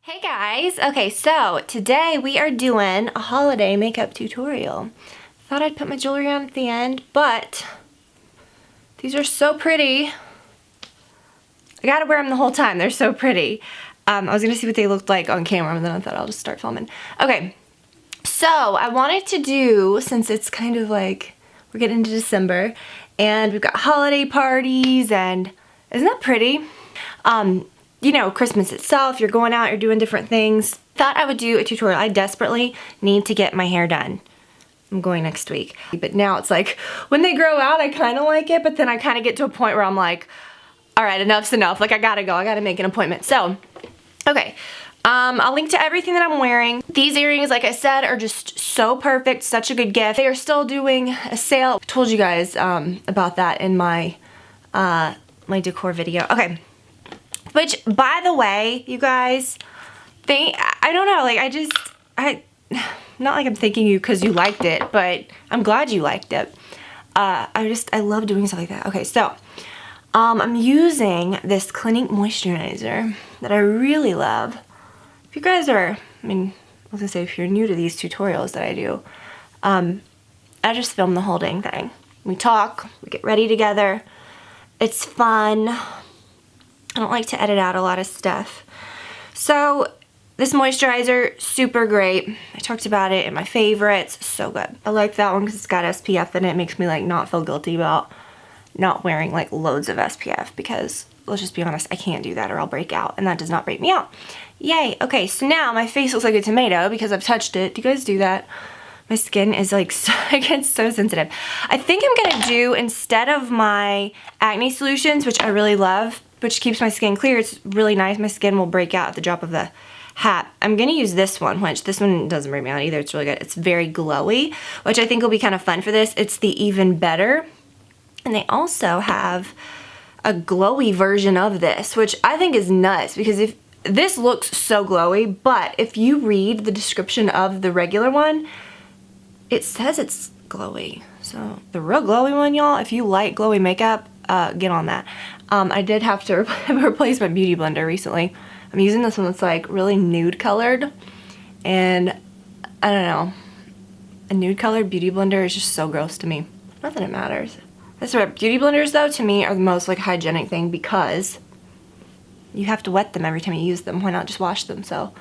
Hey guys! Okay, so today we are doing a holiday makeup tutorial. Thought I'd put my jewelry on at the end, but these are so pretty. I gotta wear them the whole time. They're so pretty. I was gonna see what they looked like on camera, and then I thought I'll just start filming. Okay, so I wanted to do, since it's kind of like we're getting into December, and we've got holiday parties, and isn't that pretty? You know, Christmas itself, you're going out, you're doing different things. Thought I would do a tutorial. I desperately need to get my hair done. I'm going next week. But now it's like, when they grow out, I kind of like it, but then I kind of get to a point where I'm like, all right, enough's enough. Like, I gotta go, I gotta make an appointment. So, okay, I'll link to everything that I'm wearing. These earrings, like I said, are just so perfect, such a good gift. They are still doing a sale. I told you guys about that in my, my decor video. Okay. Which, by the way, you guys, I don't know, like, not like I'm thanking you because you liked it, but I'm glad you liked it. I love doing stuff like that. Okay, so, I'm using this Clinique moisturizer that I really love. If you guys are, I mean, I was gonna say, if you're new to these tutorials that I do, I just film the whole dang thing. We talk, we get ready together. It's fun. I don't like to edit out a lot of stuff. So this moisturizer, super great. I talked about it in my favorites, so good. I like that one because it's got SPF in it. It makes me like not feel guilty about not wearing like loads of SPF because let's just be honest, I can't do that or I'll break out, and that does not break me out. Yay. Okay, so now my face looks like a tomato because I've touched it. Do you guys do that? My skin is like, it gets so sensitive. I think I'm gonna do, instead of my acne solutions, which I really love, which keeps my skin clear, it's really nice. My skin will break out at the drop of the hat. I'm gonna use this one, which this one doesn't break me out either. It's really good. It's very glowy, which I think will be kind of fun for this. It's the Even Better. And they also have a glowy version of this, which I think is nuts because if this looks so glowy, but if you read the description of the regular one, it says it's glowy. So the real glowy one, y'all, if you like glowy makeup, get on that. I did have to replace my beauty blender recently. I'm using this one that's like really nude colored, and I don't know, a nude colored beauty blender is just so gross to me. Not that it matters. That's right, beauty blenders though to me are the most like hygienic thing because you have to wet them every time you use them. Why not just wash them? So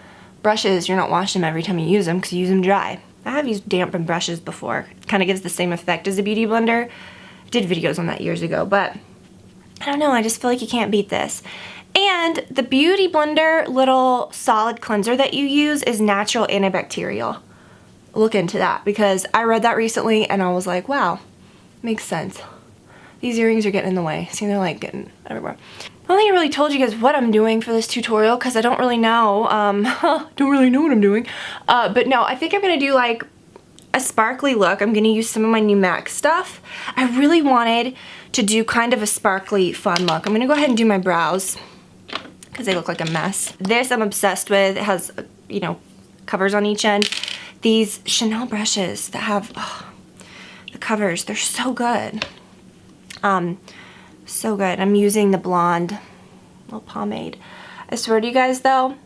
brushes, you're not washing them every time you use them because you use them dry. I have used dampened brushes before. It kind of gives the same effect as a beauty blender. I did videos on that years ago, but I don't know, I just feel like you can't beat this. And the Beauty Blender little solid cleanser that you use is natural antibacterial. Look into that because I read that recently and I was like, wow, makes sense. These earrings are getting in the way. See, they're like getting everywhere. I don't think I really told you guys what I'm doing for this tutorial because I don't really know. Don't really know what I'm doing. But no, I think I'm gonna do like a sparkly look. I'm gonna use some of my new MAC stuff. I really wanted to do kind of a sparkly fun look. I'm gonna go ahead and do my brows because they look like a mess. This I'm obsessed with. It has, you know, covers on each end. These Chanel brushes that have the covers, they're so good. So good. I'm using the blonde little pomade. I swear to you guys though,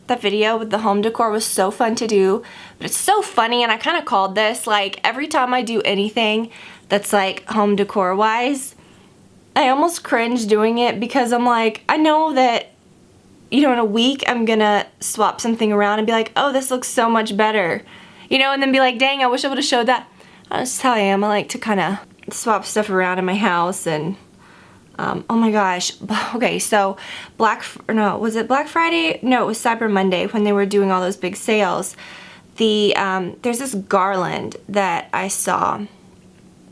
that video with the home decor was so fun to do, but it's so funny, and I kind of called this, like, every time I do anything that's like home decor wise, I almost cringe doing it because I'm like, I know that, you know, in a week I'm gonna swap something around and be like, oh, this looks so much better, you know, and then be like, dang, I wish I would have showed that. That's just how I am. I like to kind of swap stuff around in my house. And oh my gosh. Okay, so was it Black Friday? No, it was Cyber Monday when they were doing all those big sales. There's this garland that I saw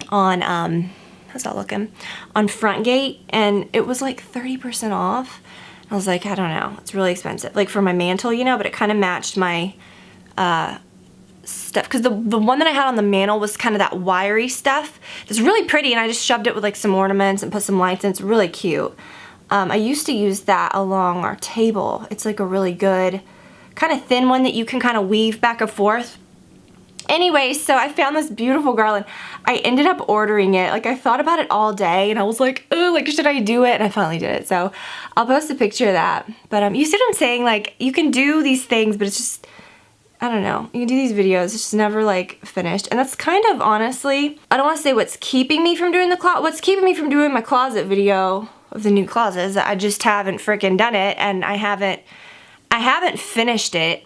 on, how's that looking? On Frontgate, and it was like 30% off. I was like, I don't know, it's really expensive. Like for my mantle, you know, but it kind of matched my stuff, because the one that I had on the mantle was kind of that wiry stuff. It's really pretty, and I just shoved it with like some ornaments and put some lights in. It's really cute. I used to use that along our table. It's like a really good kind of thin one that you can kind of weave back and forth. Anyway, so I found this beautiful garland. I ended up ordering it. Like, I thought about it all day and I was like, oh, like, should I do it? And I finally did it. So I'll post a picture of that. But you see what I'm saying? Like, you can do these things, but it's just, I don't know. You can do these videos, it's just never like finished. And that's kind of, honestly, I don't want to say what's keeping me from doing what's keeping me from doing my closet video of the new closet is that I just haven't freaking done it, and I haven't finished it.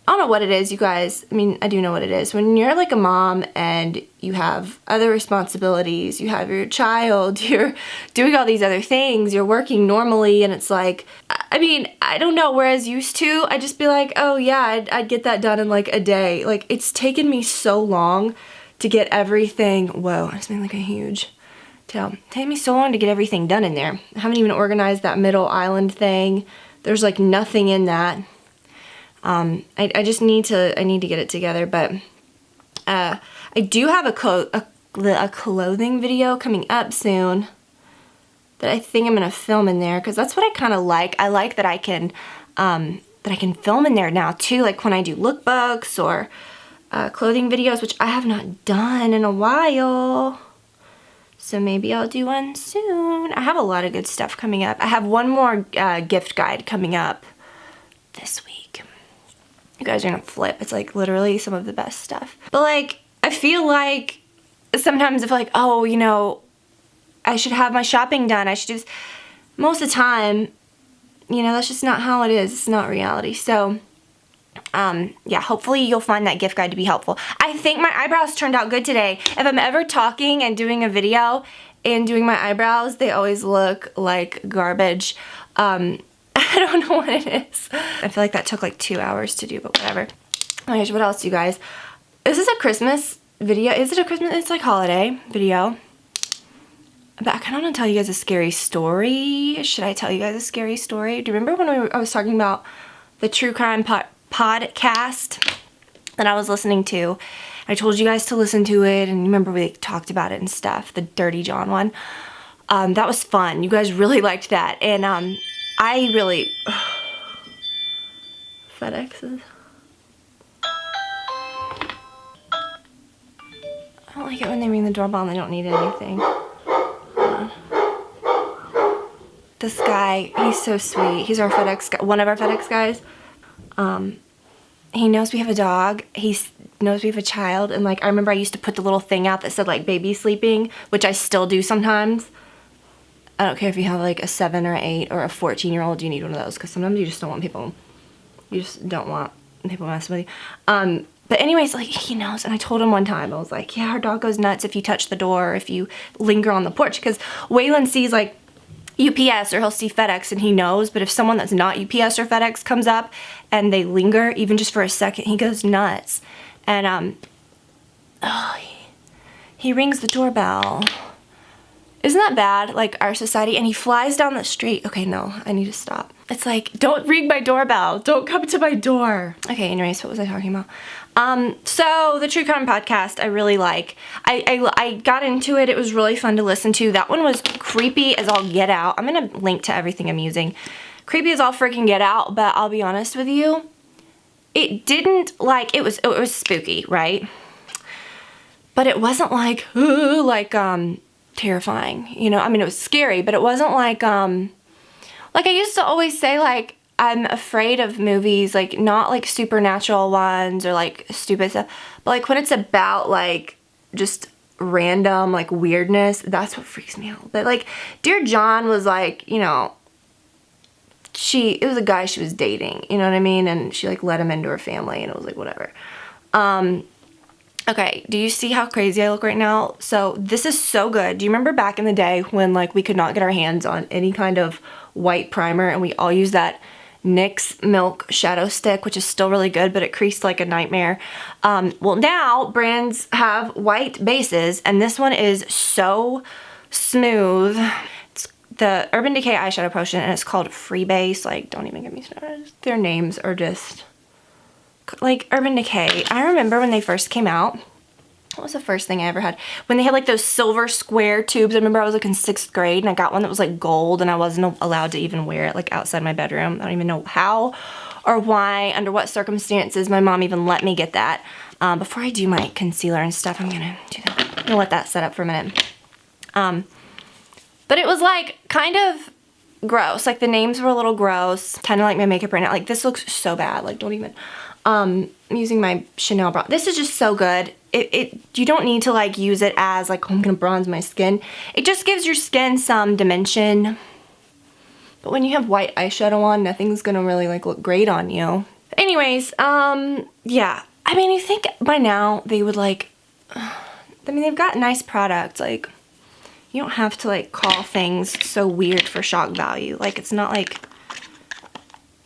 I don't know what it is, you guys. I mean, I do know what it is. When you're like a mom and you have other responsibilities, you have your child, you're doing all these other things, you're working normally, and it's like, I mean, I don't know, whereas used to, I'd just be like, oh yeah, I'd get that done in like a day. Like, it's taken me so long to get everything, whoa, I just made like a huge tail. It's taken me so long to get everything done in there. I haven't even organized that middle island thing. There's like nothing in that. I just need to get it together, but I do have a clothing video coming up soon that I think I'm gonna film in there, because that's what I kind of like. I like that I can film in there now too, like when I do lookbooks or clothing videos, which I have not done in a while. So maybe I'll do one soon. I have a lot of good stuff coming up. I have one more gift guide coming up this week. You guys are gonna flip. It's like literally some of the best stuff. But like, I feel like sometimes I feel like, oh, you know, I should have my shopping done. I should do this. Most of the time, you know, that's just not how it is. It's not reality. So, yeah, hopefully you'll find that gift guide to be helpful. I think my eyebrows turned out good today. If I'm ever talking and doing a video and doing my eyebrows, they always look like garbage. I don't know what it is. I feel like that took like 2 hours to do, but whatever. Oh my gosh, what else, you guys? Is this a Christmas video? Is it a Christmas? It's like holiday video. But I kind of want to tell you guys a scary story. Should I tell you guys a scary story? Do you remember when I was talking about the true crime podcast that I was listening to? I told you guys to listen to it, and remember we talked about it and stuff, the Dirty John one. That was fun. You guys really liked that, and I really FedExes. I don't like it when they ring the doorbell and they don't need anything. This guy, he's so sweet. He's our FedEx guy, one of our FedEx guys. He knows we have a dog. He knows we have a child. And like, I remember I used to put the little thing out that said like baby sleeping, which I still do sometimes. I don't care if you have like a 7 or 8 or a 14-year-old, you need one of those, because sometimes you just don't want people, you just don't want people messing with you. But anyways, like, he knows, and I told him one time, I was like, yeah, our dog goes nuts if you touch the door, or if you linger on the porch, because Waylon sees like UPS or he'll see FedEx and he knows, but if someone that's not UPS or FedEx comes up and they linger even just for a second, he goes nuts. And he rings the doorbell. Isn't that bad, like our society? And he flies down the street. Okay, no, I need to stop. It's like, don't ring my doorbell. Don't come to my door. Okay, anyways, what was I talking about? So the True Crime podcast, I really like. I got into it. It was really fun to listen to. That one was creepy as all get out. I'm gonna link to everything I'm using. Creepy as all freaking get out, but I'll be honest with you, it didn't, like, it was spooky, right? But it wasn't like, terrifying, you know? I mean, it was scary, but it wasn't like I used to always say, like, I'm afraid of movies, like, not like supernatural ones or like stupid stuff, but like when it's about like just random like weirdness, that's what freaks me out. But like Dear John was like, you know, it was a guy she was dating, you know what I mean? And she like let him into her family, and it was like, whatever. Okay, do you see how crazy I look right now? So this is so good. Do you remember back in the day when like we could not get our hands on any kind of white primer, and we all used that NYX Milk Shadow Stick, which is still really good, but it creased like a nightmare. Well, now brands have white bases, and this one is so smooth. It's the Urban Decay Eyeshadow Potion, and it's called Freebase. Like, don't even get me started. Their names are just like Urban Decay. I remember when they first came out, what was the first thing I ever had? When they had like those silver square tubes. I remember I was like in 6th grade and I got one that was like gold, and I wasn't allowed to even wear it like outside my bedroom. I don't even know how or why, under what circumstances my mom even let me get that. Before I do my concealer and stuff, I'm gonna do that. I'm gonna let that set up for a minute. But it was like kind of gross. Like the names were a little gross. Kind of like my makeup right now. Like this looks so bad. Like don't even. I'm using my Chanel bronze. This is just so good. You don't need to like use it as like, oh, I'm gonna bronze my skin. It just gives your skin some dimension. But when you have white eyeshadow on, nothing's gonna really like look great on you. Anyways, yeah. I mean, you think by now they would like, I mean, they've got nice products. Like, you don't have to like call things so weird for shock value. Like, it's not like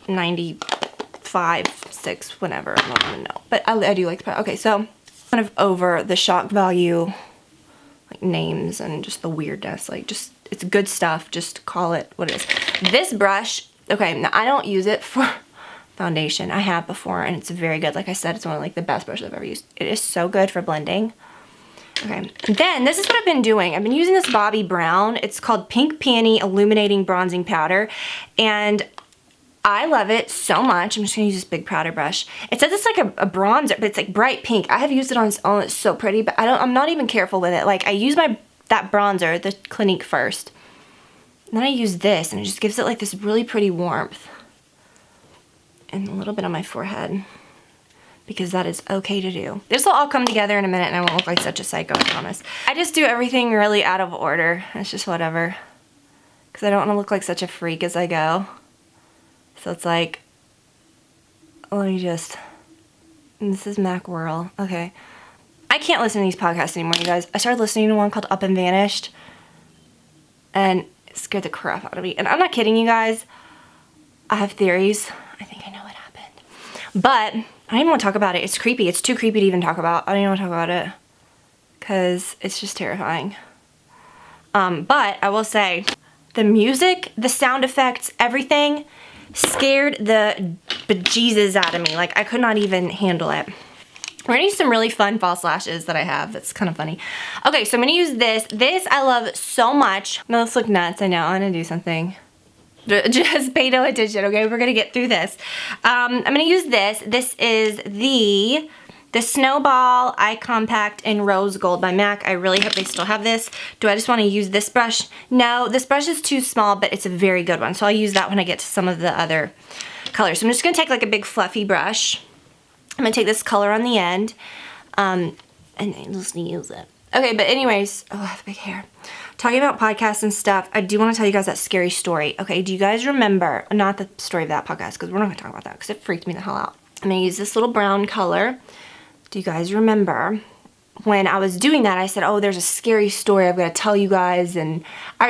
95, 6, whatever. I don't even know. But I do like the product. Okay, so kind of over the shock value, like names and just the weirdness. Like, just, it's good stuff. Just call it what it is. This brush, okay, now I don't use it for foundation. I have before and it's very good. Like I said, it's one of like the best brushes I've ever used. It is so good for blending. Okay, then this is what I've been doing. I've been using this Bobbi Brown. It's called Pink Peony Illuminating Bronzing Powder, and I love it so much. I'm just gonna use this big powder brush. It says it's like a bronzer, but it's like bright pink. I have used it on its own. It's so pretty, but I'm not even careful with it. Like I use that bronzer, the Clinique first, and then I use this, and it just gives it like this really pretty warmth. And a little bit on my forehead, because that is okay to do. This will all come together in a minute and I won't look like such a psycho, I promise. I just do everything really out of order. It's just whatever. Because I don't want to look like such a freak as I go. So it's like, let me just, and this is Mac Whirl. Okay. I can't listen to these podcasts anymore, you guys. I started listening to one called Up and Vanished, and it scared the crap out of me. And I'm not kidding you guys. I have theories. I think I know what happened. But I don't even want to talk about it. It's creepy. It's too creepy to even talk about. I don't even want to talk about it because it's just terrifying. But I will say the music, the sound effects, everything scared the bejesus out of me. Like I could not even handle it. We're gonna use some really fun false lashes that I have. That's kind of funny. Okay, so I'm gonna use this. This I love so much. No, this look nuts. I know. I'm gonna do something. Just pay no attention, okay? We're gonna get through this. I'm gonna use this. This is the Snowball Eye Compact in Rose Gold by MAC. I really hope they still have this. Do I just wanna use this brush? No, this brush is too small, but it's a very good one. So I'll use that when I get to some of the other colors. So I'm just gonna take like a big fluffy brush. I'm gonna take this color on the end, and just use it. Okay, but anyways, oh, I have big hair. Talking about podcasts and stuff, I do want to tell you guys that scary story. Okay, do you guys remember, not the story of that podcast, because we're not going to talk about that, because it freaked me the hell out. I'm going to use this little brown color. Do you guys remember when I was doing that, I said, oh, there's a scary story I've got to tell you guys, and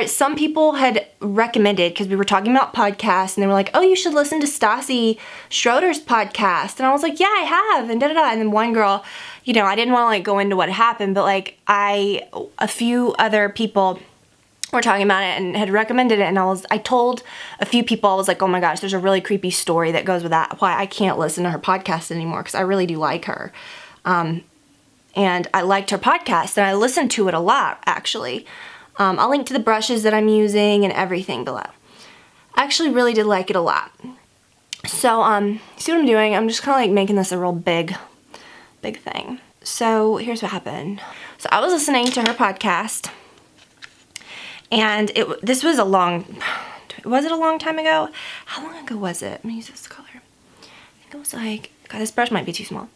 some people had recommended, because we were talking about podcasts, and they were like, oh, you should listen to Stassi Schroeder's podcast, and I was like, yeah, I have, and da-da-da, and then one girl, you know, I didn't want to like go into what happened, but like a few other people were talking about it and had recommended it, and I told a few people, I was like, oh my gosh, there's a really creepy story that goes with that, why I can't listen to her podcast anymore, because I really do like her. And I liked her podcast, and I listened to it a lot, actually. I'll link to the brushes that I'm using and everything below. I actually really did like it a lot. So, see what I'm doing? I'm just kind of like making this a real big thing. So here's what happened. So I was listening to her podcast, and this was was it a long time ago? How long ago was it? Let me use this color. I think it was like, God, this brush might be too small.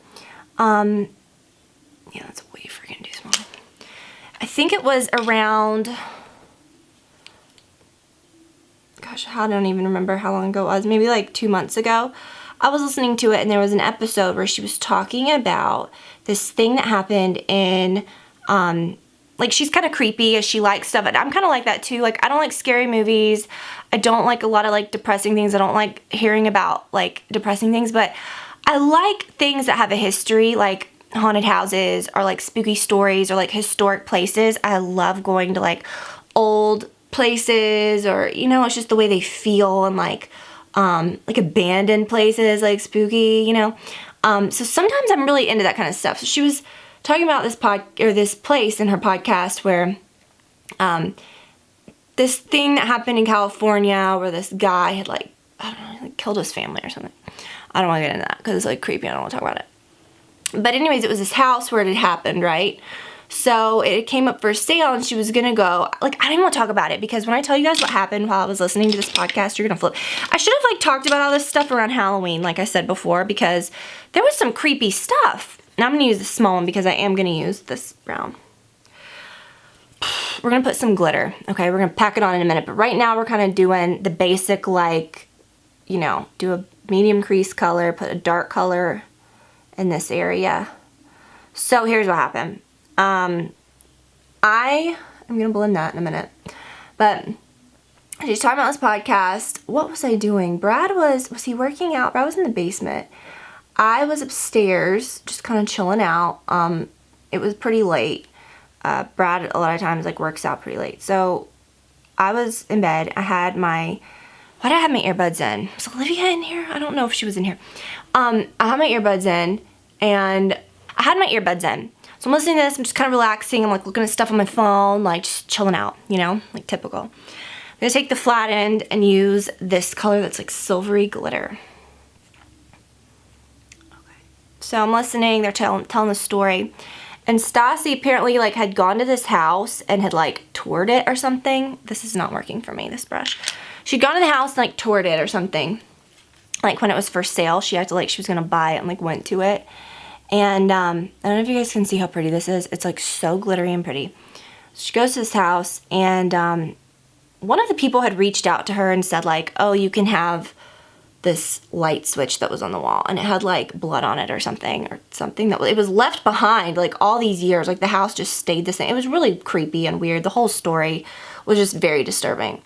Yeah, that's way freaking too small. I think it was around, gosh, I don't even remember how long ago it was. Maybe like 2 months ago. I was listening to it, and there was an episode where she was talking about this thing that happened in, like, she's kind of creepy as she likes stuff, and I'm kind of like that too. Like, I don't like scary movies. I don't like a lot of like depressing things. I don't like hearing about like depressing things, but I like things that have a history, like haunted houses or like spooky stories or like historic places. I love going to like old places, or, you know, it's just the way they feel, and like abandoned places, like spooky, you know. So sometimes I'm really into that kind of stuff. So she was talking about this place in her podcast where this thing that happened in California where this guy had like, I don't know, like killed his family or something. I don't want to get into that because it's like creepy. I don't want to talk about it. But anyways, it was this house where it had happened, right? So it came up for sale and she was going to go. Like, I don't even want to talk about it because when I tell you guys what happened while I was listening to this podcast, you're going to flip. I should have like talked about all this stuff around Halloween, like I said before, because there was some creepy stuff. Now I'm going to use the small one because I am going to use this brown. We're going to put some glitter. Okay, we're going to pack it on in a minute. But right now we're kind of doing the basic, like, you know, do a medium crease color, put a dark color in this area. So here's what happened. I'm going to blend that in a minute. But she's talking about this podcast. What was I doing? Brad was he working out? Brad was in the basement. I was upstairs just kind of chilling out. It was pretty late. Brad a lot of times like works out pretty late. So I was in bed. I had my, why did I have my earbuds in? Was Olivia in here? I don't know if she was in here. I had my earbuds in and I had my earbuds in. So I'm listening to this, I'm just kind of relaxing. I'm like looking at stuff on my phone, like just chilling out, you know, like typical. I'm gonna take the flat end and use this color that's like silvery glitter. Okay. So I'm listening, they're telling the story. And Stassi apparently like had gone to this house and had like toured it or something. This is not working for me, this brush. She'd gone to the house and like toured it or something. Like when it was for sale, she acted like she was gonna buy it and like went to it. And I don't know if you guys can see how pretty this is. It's like so glittery and pretty. She goes to this house and one of the people had reached out to her and said like, oh, you can have this light switch that was on the wall and it had like blood on it or something that it was left behind like all these years. Like the house just stayed the same. It was really creepy and weird. The whole story was just very disturbing.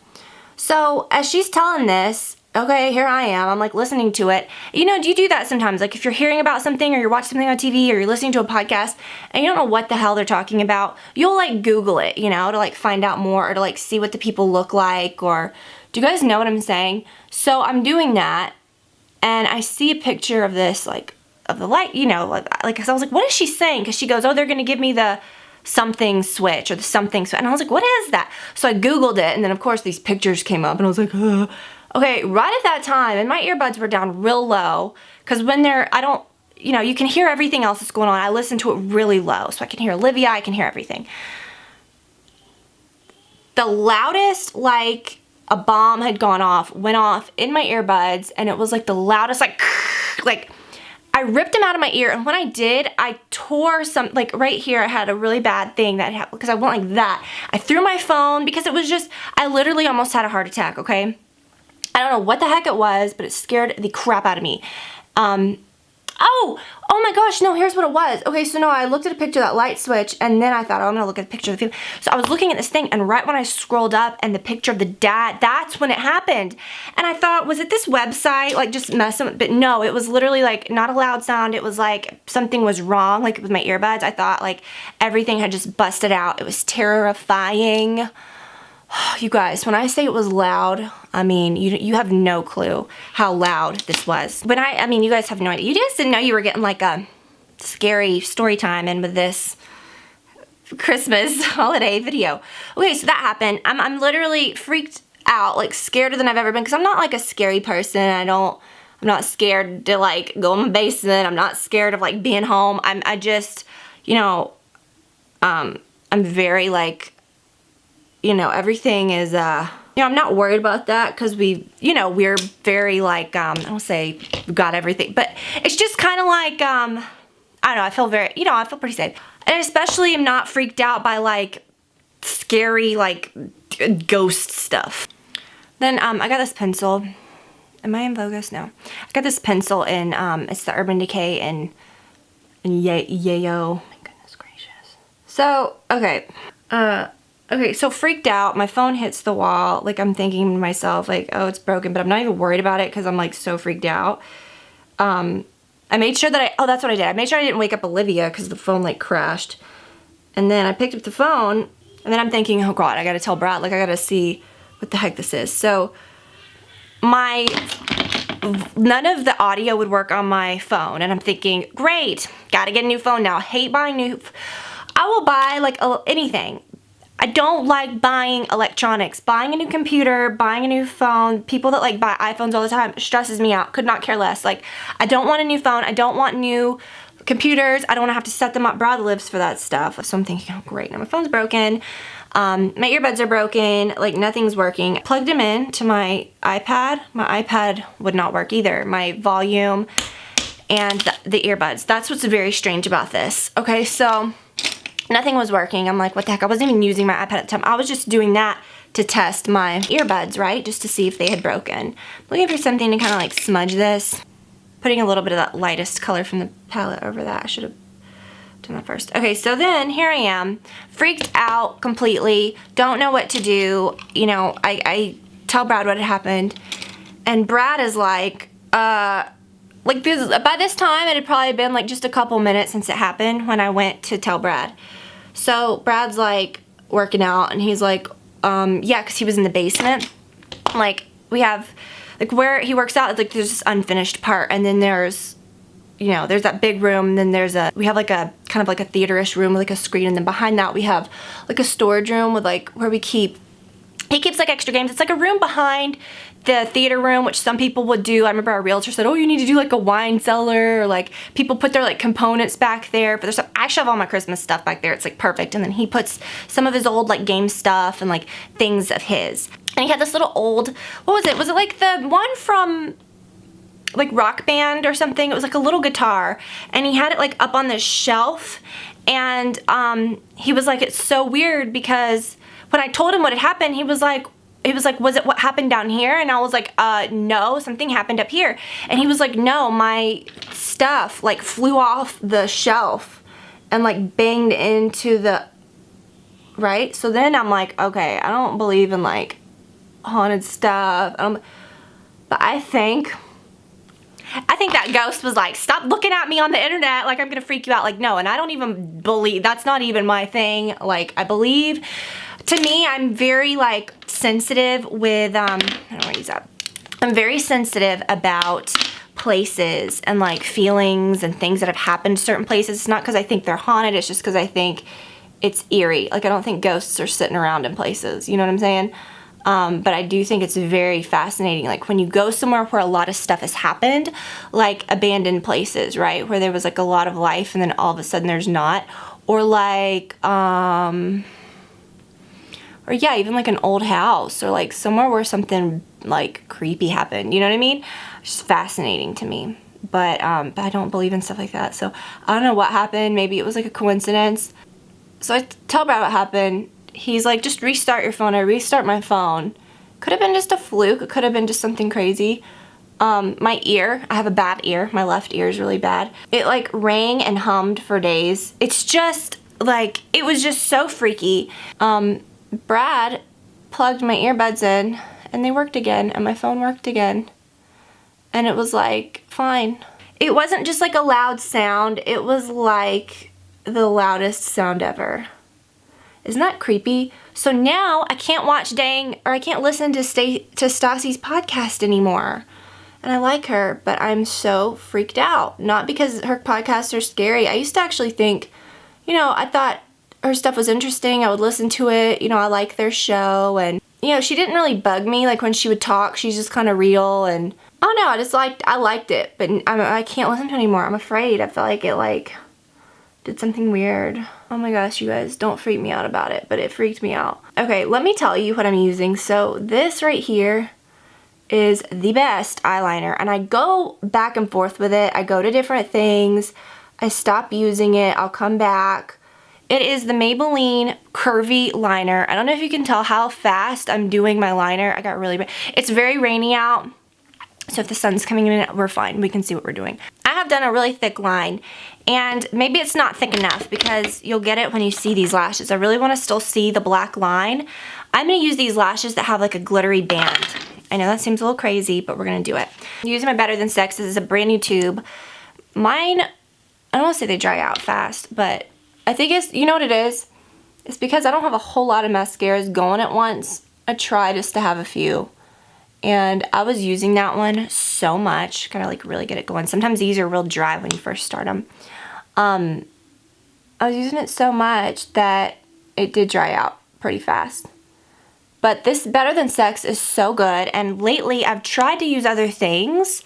So as she's telling this, okay, here I am. I'm like listening to it. You know, do you do that sometimes? Like if you're hearing about something or you're watching something on TV or you're listening to a podcast and you don't know what the hell they're talking about, you'll like Google it, you know, to like find out more or to like see what the people look like or do you guys know what I'm saying? So I'm doing that and I see a picture of this, like of the light, you know, like, cause I was like, what is she saying? Cause she goes, oh, they're going to give me the something switch or the something switch. And I was like, what is that? So I Googled it and then of course these pictures came up and I was like, ugh. Okay, right at that time, and my earbuds were down real low, because when they're, I don't, you know, you can hear everything else that's going on. I listen to it really low, so I can hear Olivia, I can hear everything. The loudest, like, a bomb had gone off, went off in my earbuds, and it was like the loudest, like, I ripped them out of my ear, and when I did, I tore some, like, right here, I had a really bad thing that happened, because I went like that. I threw my phone, because it was just, I literally almost had a heart attack, okay? I don't know what the heck it was, but it scared the crap out of me. Oh my gosh, no, here's what it was. Okay, so no, I looked at a picture of that light switch, and then I thought, oh, I'm gonna look at a picture of the film. So I was looking at this thing, and right when I scrolled up, and the picture of the dad, that's when it happened. And I thought, was it this website, like just messing with, but no, it was literally like not a loud sound. It was like something was wrong, like with my earbuds. I thought like everything had just busted out. It was terrifying. You guys, when I say it was loud, I mean, you have no clue how loud this was. When I mean, you guys have no idea. You guys didn't know you were getting like a scary story time in with this Christmas holiday video. Okay, so that happened. I'm literally freaked out, like scared than I've ever been, because I'm not like a scary person. I'm not scared to like go in my basement. I'm not scared of like being home. I just, you know, I'm very like, you know, everything is, you know, I'm not worried about that because we're very like, I don't say we got everything, but it's just kind of like, I don't know, I feel very, you know, I feel pretty safe. And especially I'm not freaked out by like scary, like ghost stuff. Then, I got this pencil. Am I in focus? No. I got this pencil in, it's the Urban Decay and Yayo. My goodness gracious. So, okay. Okay, so freaked out, my phone hits the wall, like I'm thinking to myself, like, oh, it's broken, but I'm not even worried about it because I'm like so freaked out. I made sure that that's what I did. I made sure I didn't wake up Olivia because the phone like crashed. And then I picked up the phone, and then I'm thinking, oh God, I gotta tell Brad, like I gotta see what the heck this is. So none of the audio would work on my phone, and I'm thinking, great, gotta get a new phone now. Hate buying new, I will buy like anything. I don't like buying electronics. Buying a new computer, buying a new phone, people that like buy iPhones all the time stresses me out. Could not care less. Like, I don't want a new phone. I don't want new computers. I don't want to have to set them up. Brad lives for that stuff. So I'm thinking, oh great, now my phone's broken. My earbuds are broken. Like, nothing's working. I plugged them in to my iPad. My iPad would not work either. My volume and the earbuds. That's what's very strange about this. Okay, so nothing was working. I'm like, what the heck? I wasn't even using my iPad at the time. I was just doing that to test my earbuds, right? Just to see if they had broken. Looking for something to kind of like smudge this. Putting a little bit of that lightest color from the palette over that. I should have done that first. Okay, so then here I am, freaked out completely. Don't know what to do. You know, I tell Brad what had happened. And Brad is like this, by this time it had probably been like just a couple minutes since it happened when I went to tell Brad. So Brad's like working out and he's like, yeah, because he was in the basement. Like, we have, like, where he works out, like, there's this unfinished part, and then there's, you know, there's that big room, and then we have like a, kind of like a theater-ish room with like a screen, and then behind that we have like a storage room with like, where he keeps like extra games. It's like a room behind the theater room, which some people would do. I remember our realtor said, oh, you need to do like a wine cellar, or like people put their like components back there for their stuff. I shove all my Christmas stuff back there. It's like perfect. And then he puts some of his old like game stuff and like things of his. And he had this little old, what was it? Was it like the one from like Rock Band or something? It was like a little guitar, and he had it like up on this shelf. And he was like, it's so weird because when I told him what had happened, he was like, was it what happened down here? And I was like, no, something happened up here. And he was like, no, my stuff like flew off the shelf and like banged into the, right? So then I'm like, okay, I don't believe in like haunted stuff. But I think that ghost was like, stop looking at me on the internet like I'm gonna freak you out. Like, no, and I don't even believe, that's not even my thing. Like, I believe, to me, I'm very like sensitive with, I don't want to use that. I'm very sensitive about places and like feelings and things that have happened to certain places. It's not because I think they're haunted, it's just because I think it's eerie. Like, I don't think ghosts are sitting around in places, you know what I'm saying? But I do think it's very fascinating, like when you go somewhere where a lot of stuff has happened, like abandoned places, right? Where there was like a lot of life and then all of a sudden there's not. Or like, or yeah, even like an old house, or like somewhere where something like creepy happened, you know what I mean? It's just fascinating to me. But I don't believe in stuff like that. So I don't know what happened. Maybe it was like a coincidence. So I tell Brad what happened. He's like, just restart your phone. I restart my phone. Could have been just a fluke. It could have been just something crazy. My ear, I have a bad ear. My left ear is really bad. It like rang and hummed for days. It's just like, it was just so freaky. Brad plugged my earbuds in and they worked again, and my phone worked again. And it was like, fine. It wasn't just like a loud sound. It was like the loudest sound ever. Isn't that creepy? So now I can't watch I can't listen to Stassi's podcast anymore. And I like her, but I'm so freaked out. Not because her podcasts are scary. I used to actually think, you know, I thought her stuff was interesting. I would listen to it. You know, I like their show. And, you know, she didn't really bug me. Like, when she would talk, she's just kind of real. And I don't know, I liked it. But I can't listen to it anymore. I'm afraid. I feel like it, like, did something weird. Oh my gosh, you guys, don't freak me out about it, but it freaked me out. Okay, let me tell you what I'm using. So this right here is the best eyeliner, and I go back and forth with it. I go to different things. I stop using it. I'll come back. It is the Maybelline Curvy Liner. I don't know if you can tell how fast I'm doing my liner. I got really bad. It's very rainy out, so if the sun's coming in, we're fine. We can see what we're doing. I have done a really thick line, and maybe it's not thick enough because you'll get it when you see these lashes. I really want to still see the black line. I'm going to use these lashes that have like a glittery band. I know that seems a little crazy, but we're going to do it. I'm using my Better Than Sex. This is a brand new tube. Mine, I don't want to say they dry out fast, but I think it's, you know what it is? It's because I don't have a whole lot of mascaras going at once. I try just to have a few. And I was using that one so much. Gotta like really get it going. Sometimes these are real dry when you first start them. I was using it so much that it did dry out pretty fast. But this Better Than Sex is so good, and lately I've tried to use other things,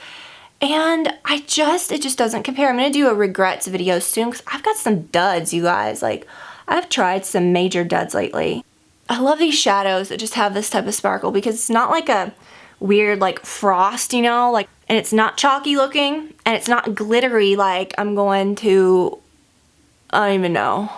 and it just doesn't compare. I'm gonna do a regrets video soon, because I've got some duds, you guys. Like, I've tried some major duds lately. I love these shadows that just have this type of sparkle, because it's not like a weird like frost, you know, like, and it's not chalky looking, and it's not glittery like I'm going to, I don't even know.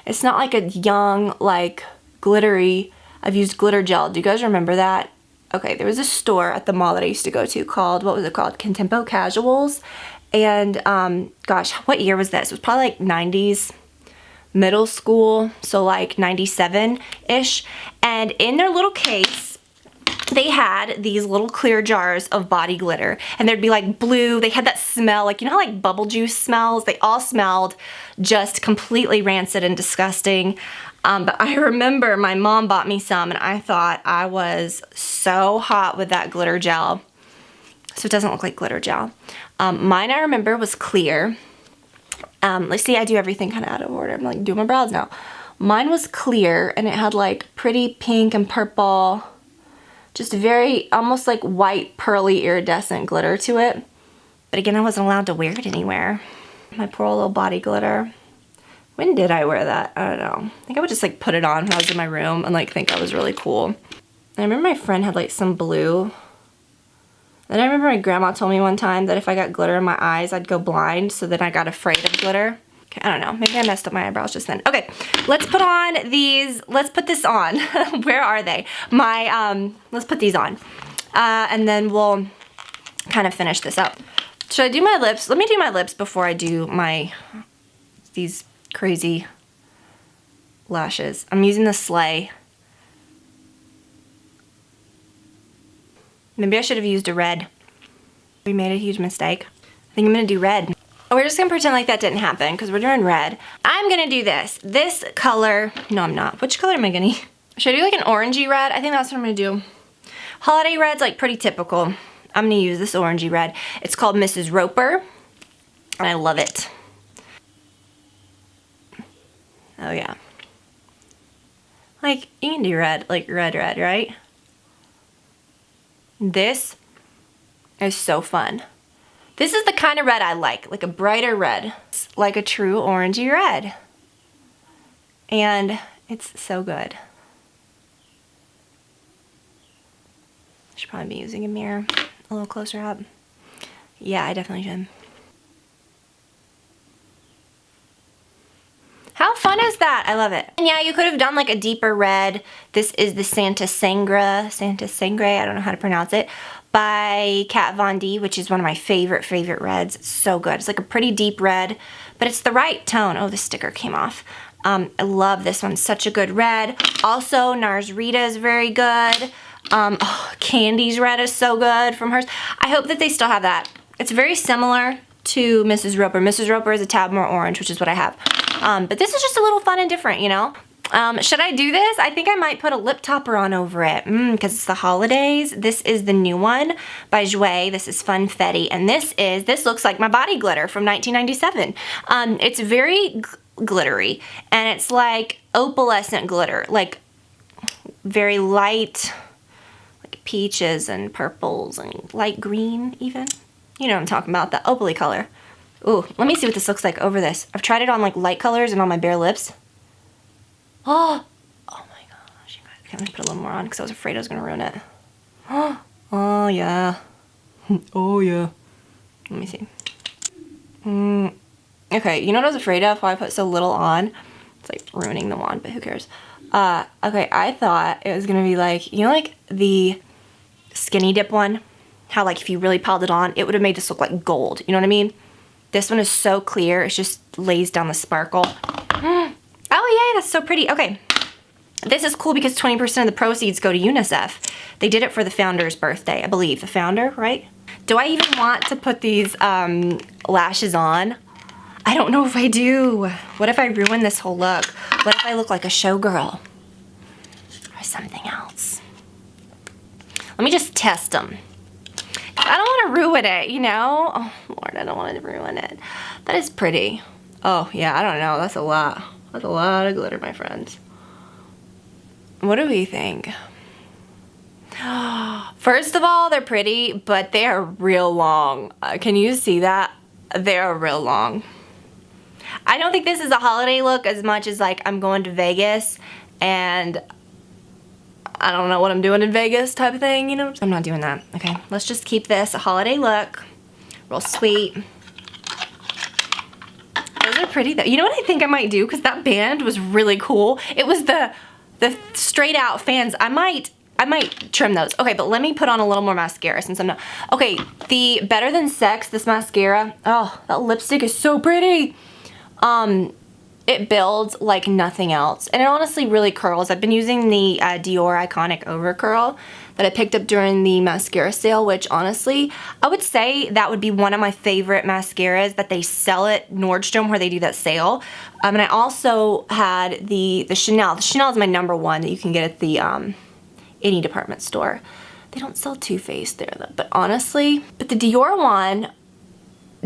It's not like a young, like, glittery, I've used glitter gel. Do you guys remember that? Okay, there was a store at the mall that I used to go to called, what was it called? Contempo Casuals. And, gosh, what year was this? It was probably like 90s, middle school, so like 97-ish. And in their little case, they had these little clear jars of body glitter, and there'd be like blue. They had that smell, like, you know how like bubble juice smells? They all smelled just completely rancid and disgusting. But I remember my mom bought me some, and I thought I was so hot with that glitter gel. So it doesn't look like glitter gel. Mine, I remember, was clear. Let's see, I do everything kind of out of order. I'm like doing my brows now. Mine was clear, and it had like pretty pink and purple, just very, almost like white, pearly, iridescent glitter to it. But again, I wasn't allowed to wear it anywhere. My poor little body glitter. When did I wear that? I don't know. I think I would just like put it on when I was in my room and like think I was really cool. And I remember my friend had like some blue. And I remember my grandma told me one time that if I got glitter in my eyes, I'd go blind. So then I got afraid of glitter. Okay, I don't know. Maybe I messed up my eyebrows just then. Okay, let's put on these. Let's put this on. Where are they? Let's put these on. And then we'll kind of finish this up. Should I do my lips? Let me do my lips before I do these crazy lashes. I'm using the Slay. Maybe I should have used a red. We made a huge mistake. I think I'm gonna do red. We're just gonna pretend like that didn't happen because we're doing red. I'm gonna do this. This color, no I'm not. Which color am I gonna use? Should I do like an orangey red? I think that's what I'm gonna do. Holiday red's like pretty typical. I'm gonna use this orangey red. It's called Mrs. Roper, and I love it. Oh yeah. Like, you can do red, like red, right? This is so fun. This is the kind of red I like a brighter red. It's like a true orangey red. And it's so good. I should probably be using a mirror a little closer up. Yeah, I definitely should. How fun is that? I love it. And yeah, you could have done like a deeper red. This is the Santa Sangre, I don't know how to pronounce it, by Kat Von D, which is one of my favorite reds. It's so good. It's like a pretty deep red, but it's the right tone. Oh, the sticker came off. I love this one. Such a good red. Also, NARS Rita is very good. Oh, Candy's red is so good from hers. I hope that they still have that. It's very similar to Mrs. Roper. Mrs. Roper is a tad more orange, which is what I have. But this is just a little fun and different, you know? Should I do this? I think I might put a lip topper on over it because it's the holidays. This is the new one by Jouer. This is Funfetti. And this looks like my body glitter from 1997. It's very glittery, and it's like opalescent glitter, like very light, like peaches and purples and light green even. You know what I'm talking about, that opaly color. Ooh, let me see what this looks like over this. I've tried it on like light colors and on my bare lips. Oh my gosh, you guys. Okay, let me put a little more on because I was afraid I was gonna ruin it. Oh yeah. Oh yeah. Let me see. Okay, you know what I was afraid of? Why I put so little on? It's like ruining the wand, but who cares? Okay, I thought it was gonna be like, you know, like the Skinny Dip one? How like if you really piled it on, it would have made this look like gold. You know what I mean? This one is so clear, it just lays down the sparkle. Oh yay, that's so pretty. Okay, this is cool because 20% of the proceeds go to UNICEF. They did it for the founder's birthday, I believe. The founder, right? Do I even want to put these lashes on? I don't know if I do. What if I ruin this whole look? What if I look like a showgirl? Or something else? Let me just test them. I don't want to ruin it, you know? Oh, Lord, I don't want to ruin it. That is pretty. Oh, yeah, I don't know. That's a lot. That's a lot of glitter, my friends. What do we think? First of all, they're pretty, but they are real long. Can you see that? They are real long. I don't think this is a holiday look as much as like I'm going to Vegas and I don't know what I'm doing in Vegas type of thing, you know? I'm not doing that. Okay, let's just keep this a holiday look. Real sweet. Those are pretty though. You know what I think I might do? Because that band was really cool. It was the straight out fans. I might trim those. Okay, but let me put on a little more mascara since I'm not. Okay, the Better Than Sex, this mascara. Oh, that lipstick is so pretty. It builds like nothing else. And it honestly really curls. I've been using the Dior Iconic Over Curl that I picked up during the mascara sale, which honestly, I would say that would be one of my favorite mascaras that they sell at Nordstrom where they do that sale. And I also had the Chanel. The Chanel is my number one that you can get at the any department store. They don't sell Too Faced there though, but honestly, but the Dior one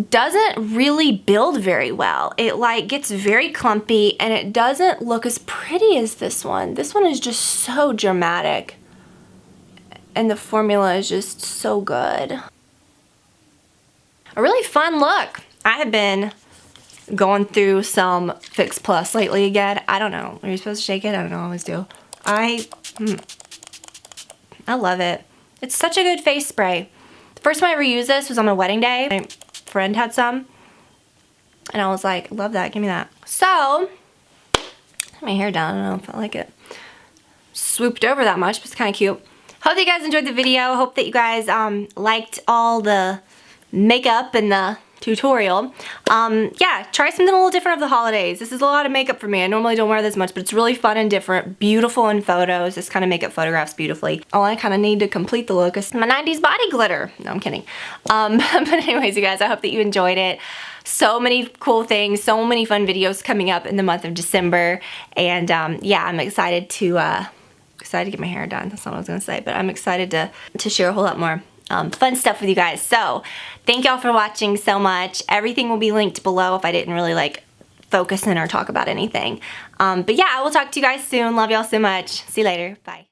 doesn't really build very well. It like gets very clumpy and it doesn't look as pretty as this one. This one is just so dramatic and the formula is just so good. A really fun look. I have been going through some Fix Plus lately again. I don't know. Are you supposed to shake it? I don't know. I always do. I love it. It's such a good face spray. The first time I ever used this was on my wedding day. My friend had some and I was like, love that, give me that. So, my hair down, I don't know if I like it swooped over that much, but it's kind of cute. Hope that you guys enjoyed the video. Hope that you guys liked all the makeup and the tutorial. Yeah, try something a little different of the holidays. This is a lot of makeup for me. I normally don't wear this much, but it's really fun and different. Beautiful in photos. This kind of makeup photographs beautifully. All I kind of need to complete the look is my 90s body glitter. No, I'm kidding. But anyways, you guys, I hope that you enjoyed it. So many cool things, so many fun videos coming up in the month of December. And yeah, I'm excited to get my hair done. That's not what I was gonna say, but I'm excited to share a whole lot more fun stuff with you guys. So thank y'all for watching so much. Everything will be linked below if I didn't really like focus in or talk about anything. But yeah, I will talk to you guys soon. Love y'all so much. See you later. Bye.